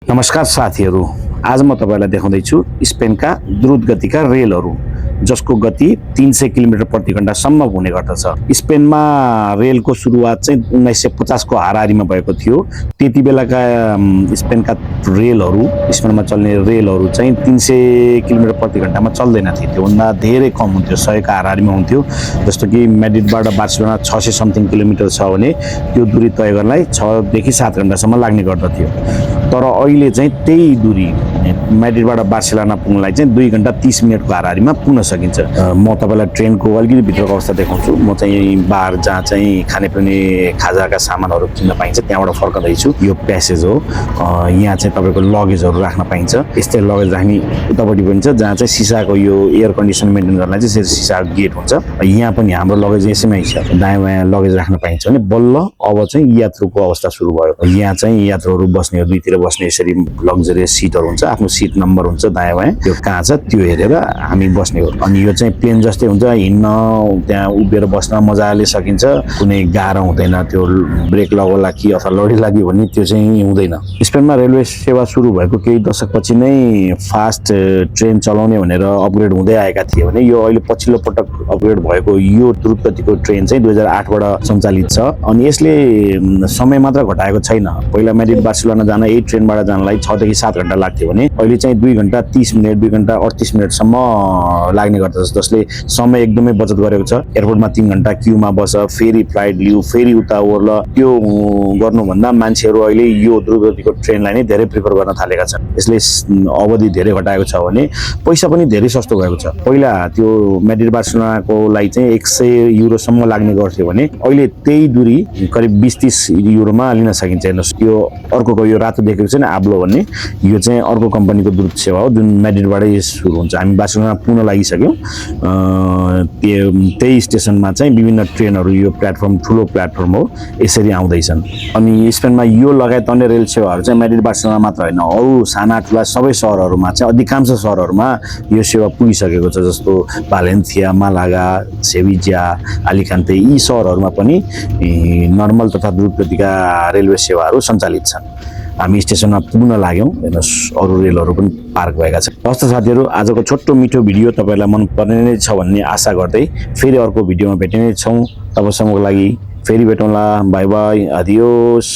नमस्कार साथीहरू, आज म तपाईलाई देखाउँदैछु स्पेनका द्रुत गतिका रेलहरू जसको गति 300 किलोमिटर प्रति घण्टासम्म हुने गर्दछ। स्पेनमा रेलको सुरुवात चाहिँ 1950 को हाराहारीमा भएको थियो। त्यति बेलाका स्पेनका रेलहरू, स्पेनमा चल्ने रेलहरू चाहिँ 300 किलोमिटर प्रति घण्टामा चल्दैनथे। त्योभन्दा धेरै कम हुन्थ्यो, 100 का हाराहारीमा हुन्थ्यो। जस्तो कि म्याड्रिडबाट बार्सिलोना 600 समथिङ किलोमिटर छ भने त्यो दूरी तय गर्नलाई 6 देखि 7 घण्टासम्म लाग्ने गर्दथ्यो। तर अहिले चाहिँ त्यही दूरी म्याड्रिडबाट बार्सिलोना पुग्नलाई चाहिँ 2 घण्टा 30 मिनटको हाराहारीमा पुग्न सकिन्छ। म तपाईलाई ट्रेनको अलिकति भित्रको अवस्था देखाउँछु। म चाहिँ बाहिर जहाँ चाहिँ खानेपिउने खाजाका सामानहरू किन्न पाइन्छ त्यहाँबाट फर्कँदैछु। यो प्यासेज हो। यहाँ चाहिँ तपाईको लगेजहरू राख्न पाइन्छ। यस्तै लगेज राख्ने उतापट्टि पनि छ जहाँ चाहिँ सिसाको यो एयर कन्डिसन मेन्टेन गर्नलाई चाहिँ सिसाको गेट हुन्छ। यहाँ पनि हाम्रो लगेज यसैमै छ। दायाँ बायाँ लगेज राख्न पाइन्छ भने बल्ल अब चाहिँ यात्रुको अवस्था सुरु भयो। यहाँ चाहिँ यात्रुहरू बस्ने, दुईतिर बस्ने यसरी लग्जरियस सिटहरू हुन्छ। आफ्नो सिट नम्बर हुन्छ दायाँ बायाँ, त्यो कहाँ छ त्यो हेरेर हामी बस्ने हो। अनि यो चाहिँ प्लेन जस्तै हुन्छ, हिँड्न त्यहाँ उभिएर बस्न मजाले सकिन्छ। कुनै गाह्रो हुँदैन। त्यो ब्रेक लगौला कि अथवा लडी लाग्यो भने त्यो चाहिँ हुँदैन। स्पेनमा रेलवे सेवा सुरु भएको केही दशकपछि नै फास्ट ट्रेन चलाउने भनेर अपग्रेड हुँदै आएका थिए भने यो अहिले पछिल्लो पटक अपग्रेड भएको यो द्रुत गतिको ट्रेन चाहिँ 2008बाट सञ्चालित छ। अनि यसले समय मात्र घटाएको छैन। पहिला म्याड्रिड बार्सिलोना जान यही ट्रेनबाट जानलाई 6 देखि 7 घण्टा लाग्थ्यो भने अहिले चाहिँ 2 घण्टा 30 मिनट, 2 घण्टा 38 मिनटसम्म लाग्ने गर्दछ। जसले समय एकदमै बचत गरेको छ। एयरपोर्टमा 3 घण्टा क्यूमा बस, फेरि फ्लाइट लिऊ, फेरि उता ओर्ल, त्यो गर्नुभन्दा मान्छेहरू अहिले यो द्रुत गतिको ट्रेनलाई नै धेरै प्रिफर गर्न थालेका छन्। यसले अवधि धेरै घटाएको छ भने पैसा पनि धेरै सस्तो भएको छ। पहिला त्यो म्याड्रिड बार्सिलोनाको लागि चाहिँ 100 युरोसम्म लाग्ने गर्थ्यो भने अहिले त्यही दूरी करिब 20-30 युरोमा लिन सकिन्छ। हेर्नुहोस्, यो अर्को यो रातो देखेको छ नि आब्लो भन्ने, यो चाहिँ अर्को कम्पनीको द्रुत सेवा हो जुन म्याड्रिडबाटै सुरु हुन्छ। हामी बार्सिलोना पुग्न लागिसक्यौँ। त्यही स्टेसनमा चाहिँ विभिन्न ट्रेनहरू, यो प्लेटफर्म ठुलो प्लेटफर्म हो, यसरी आउँदैछन्। अनि स्पेनमा यो लगायत अन्य रेल सेवाहरू चाहिँ म्याड्रिड बार्सिलोना मात्र होइन, अरू साना ठुला सबै सहरहरूमा चाहिँ अधिकांश सहरहरूमा यो सेवा पुगिसकेको छ। जस्तो भालेन्सिया, मालागा, सेभिया, आलिकान्ते, यी सहरहरूमा पनि नर्मल तथा द्रुत गतिका रेलवे सेवाहरू सञ्चालित छन्। हामी स्टेसनमा पुग्न लाग्यौँ। हेर्नुहोस्, अरू रेलहरू पनि पार्क भएका छन्। हस्त साथीहरू, आजको छोटो मिठो भिडियो तपाईँलाई मन पर्ने नै छ भन्ने आशा गर्दै फेरि अर्को भिडियोमा भेट्ने छौँ। तबसम्मको लागि फेरि भेटौँला। By by, adios.